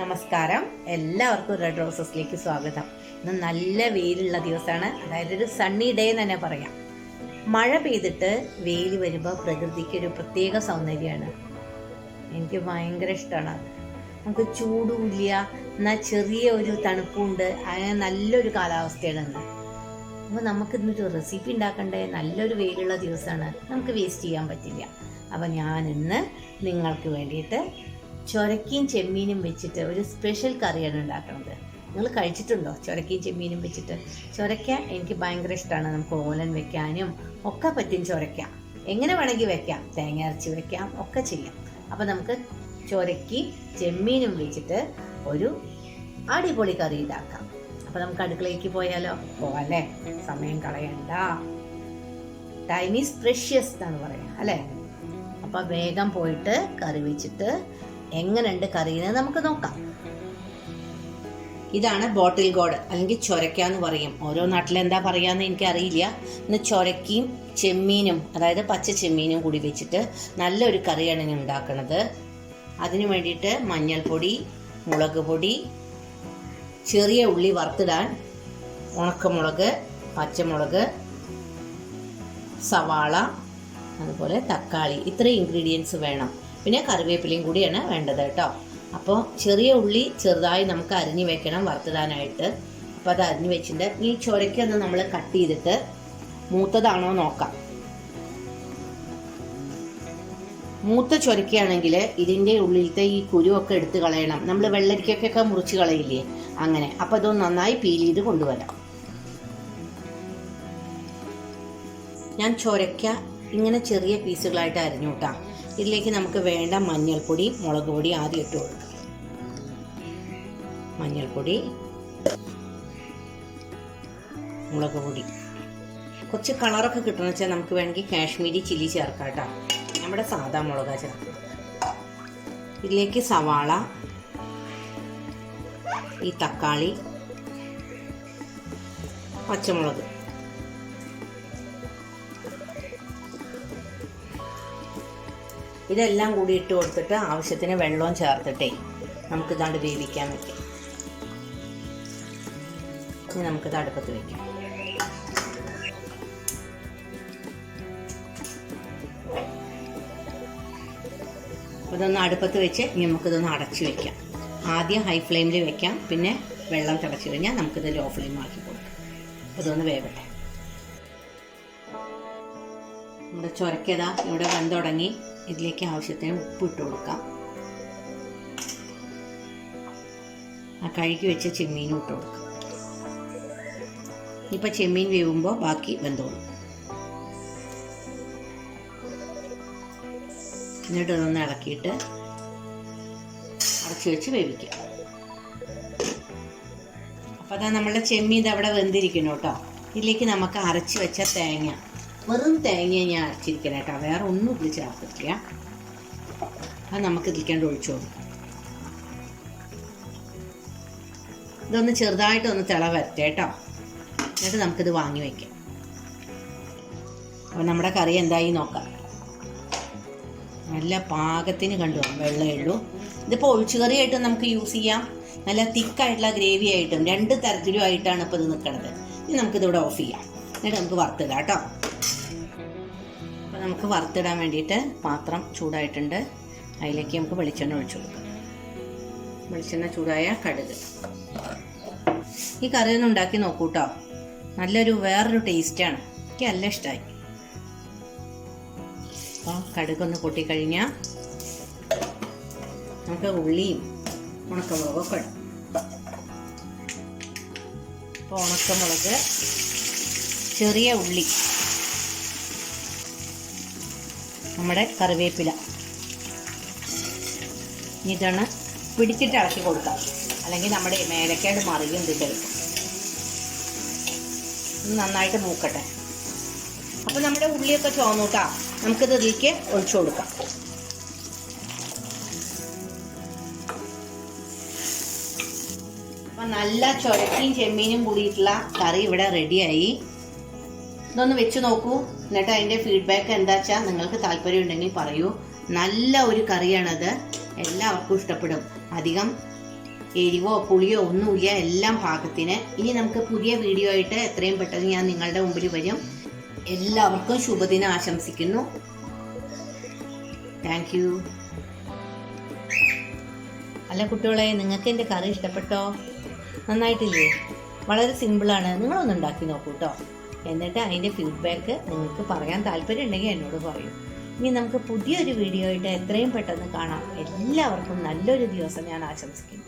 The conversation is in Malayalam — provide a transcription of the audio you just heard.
നമസ്കാരം, എല്ലാവർക്കും റെഡ് റോസസിലേക്ക് സ്വാഗതം. ഇന്ന് നല്ല വെയിലുള്ള ദിവസമാണ്, അതായത് ഒരു സണ്ണി ഡേ എന്ന് തന്നെ പറയാം. മഴ പെയ്തിട്ട് വെയിൽ വരുമ്പോൾ പ്രകൃതിക്ക് ഒരു പ്രത്യേക സൗന്ദര്യമാണ്. എനിക്ക് ഭയങ്കര ഇഷ്ടമാണ്. നമുക്ക് ചൂടുമില്ല, എന്നാൽ ചെറിയ ഒരു തണുപ്പുണ്ട്. അങ്ങനെ നല്ലൊരു കാലാവസ്ഥയാണ് ഇന്ന്. അപ്പോൾ നമുക്ക് ഇന്നൊരു റെസിപ്പി ഉണ്ടാക്കണ്ടേ. നല്ലൊരു വെയിലുള്ള ദിവസമാണ്, നമുക്ക് വേസ്റ്റ് ചെയ്യാൻ പറ്റില്ല. അപ്പോൾ ഞാൻ ഇന്ന് നിങ്ങൾക്ക് വേണ്ടിയിട്ട് ചൊരക്കയും ചെമ്മീനും വെച്ചിട്ട് ഒരു സ്പെഷ്യൽ കറിയാണ് ഉണ്ടാക്കുന്നത്. നിങ്ങൾ കഴിച്ചിട്ടുണ്ടോ ചൊരക്കയും ചെമ്മീനും വെച്ചിട്ട്? ചൊരക്ക എനിക്ക് ഭയങ്കര ഇഷ്ടമാണ്. നമുക്ക് ഓലൻ വെക്കാനും ഒക്കെ പറ്റും. ചൊരക്ക എങ്ങനെ വേണമെങ്കിൽ വെക്കാം, തേങ്ങ അരച്ച് വെക്കാം, ഒക്കെ ചെയ്യാം. അപ്പോൾ നമുക്ക് ചൊരക്കയും ചെമ്മീനും വെച്ചിട്ട് ഒരു അടിപൊളി കറി ഉണ്ടാക്കാം. അപ്പോൾ നമുക്ക് അടുക്കളയ്ക്ക് പോയാലോ? പോവാല്ലേ, സമയം കളയണ്ട. ടൈം ഈസ് പ്രഷ്യസ് എന്നാണ് പറയാം അല്ലേ? അപ്പോൾ വേഗം പോയിട്ട് കറി വെച്ചിട്ട് എങ്ങനെയുണ്ട് കറിയെന്ന് നമുക്ക് നോക്കാം. ഇതാണ് ബോട്ടിൽ ഗോഡ് അല്ലെങ്കിൽ ചൊരക്ക എന്ന് പറയും. ഓരോ നാട്ടിൽ എന്താ പറയാന്ന് എനിക്കറിയില്ല. ഇന്ന് ചൊരക്കയും ചെമ്മീനും, അതായത് പച്ച ചെമ്മീനും കൂടി വെച്ചിട്ട് നല്ലൊരു കറിയാണ് ഞാൻ ഉണ്ടാക്കുന്നത്. അതിനു വേണ്ടിയിട്ട് മഞ്ഞൾപ്പൊടി, മുളക് പൊടി, ചെറിയ ഉള്ളി വറുത്തിടാൻ, ഉണക്കമുളക്, പച്ചമുളക്, സവാള, അതുപോലെ തക്കാളി, ഇത്രയും ഇൻഗ്രീഡിയൻസ് വേണം. പിന്നെ കറിവേപ്പിലയും കൂടിയാണ് വേണ്ടത് കേട്ടോ. അപ്പോൾ ചെറിയ ഉള്ളി ചെറുതായി നമുക്ക് അരിഞ്ഞു വെക്കണം വറുത്തിടാനായിട്ട്. അപ്പോൾ അത് അരിഞ്ഞു വെച്ചിട്ട് ഈ ചൊരക്കൊന്ന് നമ്മൾ കട്ട് ചെയ്തിട്ട് മൂത്തതാണോ നോക്കാം. മൂത്ത ചൊരക്കയാണെങ്കിൽ ഇതിൻ്റെ ഉള്ളിലത്തെ ഈ കുരുവൊക്കെ എടുത്ത് കളയണം. നമ്മൾ വെള്ളരിക്കൊക്കെ മുറിച്ച് കളയില്ലേ, അങ്ങനെ. അപ്പോൾ ഇതൊന്ന് നന്നായി പീൽ ചെയ്ത് കൊണ്ടുവരാം. ഞാൻ ചൊരക്ക ഇങ്ങനെ ചെറിയ പീസുകളായിട്ട് അരിഞ്ഞു കൂട്ടാം. ഇതിലേക്ക് നമുക്ക് വേണ്ട മഞ്ഞൾപ്പൊടി, മുളക് പൊടി ആദ്യം ഇട്ട് കൊടുക്കാം. മഞ്ഞൾപ്പൊടി, മുളക് പൊടി, കുറച്ച് കളറൊക്കെ കിട്ടണമെന്ന് വെച്ചാൽ നമുക്ക് വേണമെങ്കിൽ കാശ്മീരി ചില്ലി ചേർക്കാം കേട്ടോ. നമ്മുടെ സാധാ മുളകാ ചേർക്കാം. ഇതിലേക്ക് സവാള, ഈ തക്കാളി, പച്ചമുളക്, ഇതെല്ലാം കൂടി ഇട്ട് കൊടുത്തിട്ട് ആവശ്യത്തിന് വെള്ളവും ചേർത്തിട്ടേ നമുക്കിതാണ്ട് വേവിക്കാൻ വയ്ക്കാം. ഇനി നമുക്കിത് അടുപ്പത്ത് വയ്ക്കാം. ഇതൊന്ന് അടുപ്പത്ത് വെച്ച് ഇനി നമുക്കിതൊന്ന് അടച്ച് വയ്ക്കാം. ആദ്യം ഹൈ ഫ്ലെയിമിൽ വെക്കാം, പിന്നെ വെള്ളം തിളച്ച് കഴിഞ്ഞാൽ നമുക്കിത് ലോ ഫ്ലെയിം ആക്കി കൊടുക്കാം. ഇതൊന്ന് വേവട്ടെ. നമ്മുടെ ചൊരക്കതാ ഇവിടെ വെന്ത് തുടങ്ങി. ഇതിലേക്ക് ആവശ്യത്തിന് ഉപ്പ് ഇട്ട് കൊടുക്കാം. ആ കഴുകി വെച്ച ചെമ്മീനും ഇട്ട് കൊടുക്കാം. ഇപ്പം ചെമ്മീൻ വേവുമ്പോൾ ബാക്കി വെന്തോളും. എന്നിട്ട് ഇതൊന്ന് ഇളക്കിയിട്ട് അടച്ചു വെച്ച് വേവിക്കാം. അപ്പോൾ അതാ നമ്മളുടെ ചെമ്മീൻ അവിടെ വെന്തിരിക്കുന്നു കേട്ടോ. ഇതിലേക്ക് നമുക്ക് അരച്ച് വെച്ച തേങ്ങ, വെറും തേങ്ങ ഞാൻ അരച്ചിരിക്കണം കേട്ടോ, വേറെ ഒന്നും ഇതിൽ ചേർത്തിട്ടില്ല. അത് നമുക്ക് ഇതിലേക്കാണ്ട് ഒഴിച്ചു കൊടുക്കാം. ഇതൊന്ന് ചെറുതായിട്ടൊന്ന് തിള വരട്ടെ കേട്ടോ. എന്നിട്ട് നമുക്കിത് വാങ്ങി വയ്ക്കാം. അപ്പോൾ നമ്മുടെ കറി എന്തായി നോക്കാം. നല്ല പാകത്തിന് കണ്ടു, വെള്ളമേ ഉള്ളൂ. ഇതിപ്പോൾ ഒഴിച്ചുകറിയായിട്ടും നമുക്ക് യൂസ് ചെയ്യാം, നല്ല തിക്കായിട്ടുള്ള ഗ്രേവി ആയിട്ടും, രണ്ട് തരത്തിലും ആയിട്ടാണ് ഇപ്പോൾ ഇത് നിൽക്കുന്നത്. ഇനി നമുക്കിതിവിടെ ഓഫ് ചെയ്യാം. എന്നിട്ട് നമുക്ക് വറുത്തിടാം കേട്ടോ. അപ്പോൾ നമുക്ക് വറുത്തിടാൻ വേണ്ടിയിട്ട് പാത്രം ചൂടായിട്ടുണ്ട്. അതിലേക്ക് നമുക്ക് വെളിച്ചെണ്ണ ഒഴിച്ചു കൊടുക്കാം. വെളിച്ചെണ്ണ ചൂടായ കടുക്. ഈ കറി ഒന്ന് ഉണ്ടാക്കി നോക്കൂ കേട്ടോ. നല്ലൊരു വേറൊരു ടേസ്റ്റാണ്, എനിക്ക് നല്ല ഇഷ്ടമായി. അപ്പോൾ കടുകൊന്ന് പൊട്ടിക്കഴിഞ്ഞാൽ നമുക്ക് ഉള്ളിയും ഉണക്കമുളകൊക്കെ ഇടാം. അപ്പോൾ ഉണക്കമുളക്, ചെറിയ ഉള്ളി, നമ്മുടെ കറിവേപ്പില, ഇതാണ് പിടിച്ചിട്ട് ഇളക്കി കൊടുക്കാം, അല്ലെങ്കിൽ നമ്മുടെ മേലക്കേട് മറിയും തിട്ടെടുക്കും. ഇത് നന്നായിട്ട് മൂക്കട്ടെ. അപ്പോൾ നമ്മുടെ ഉള്ളിയൊക്കെ ചോന്നൂട്ടാ, നമുക്കിത് ഇതിലേക്ക് ഒഴിച്ചു കൊടുക്കാം. അപ്പം നല്ല ചൊരക്കയും ചെമ്മീനും കൂടിയിട്ടുള്ള കറി ഇവിടെ റെഡിയായി. ഇതൊന്ന് വെച്ച് നോക്കൂ. എന്നിട്ട് അതിൻ്റെ ഫീഡ്ബാക്ക് എന്താ വെച്ചാൽ നിങ്ങൾക്ക് താല്പര്യം ഉണ്ടെങ്കിൽ പറയൂ. നല്ല ഒരു കറിയാണത്, എല്ലാവർക്കും ഇഷ്ടപ്പെടും. അധികം എരിവോ പുളിയോ ഒന്നുമില്ല, എല്ലാം പാകത്തിന്. ഇനി നമുക്ക് പുതിയ വീഡിയോ ആയിട്ട് എത്രയും പെട്ടെന്ന് ഞാൻ നിങ്ങളുടെ മുമ്പിൽ വരും. എല്ലാവർക്കും ശുഭദിനം ആശംസിക്കുന്നു. Thank you. അല്ല കുട്ടികളെ, നിങ്ങൾക്ക് എൻ്റെ കറി ഇഷ്ടപ്പെട്ടോ? നന്നായിട്ടില്ലേ? വളരെ സിമ്പിളാണ്. നിങ്ങളൊന്ന് ഉണ്ടാക്കി നോക്കൂ കേട്ടോ. എന്നിട്ട് അതിൻ്റെ ഫീഡ്ബാക്ക് നിങ്ങൾക്ക് പറയാൻ താല്പര്യം ഉണ്ടെങ്കിൽ എന്നോട് പറയൂ. ഇനി നമുക്ക് പുതിയൊരു വീഡിയോ ആയിട്ട് എത്രയും പെട്ടെന്ന് കാണാം. എല്ലാവർക്കും നല്ലൊരു ദിവസം ഞാൻ ആശംസിക്കുന്നു.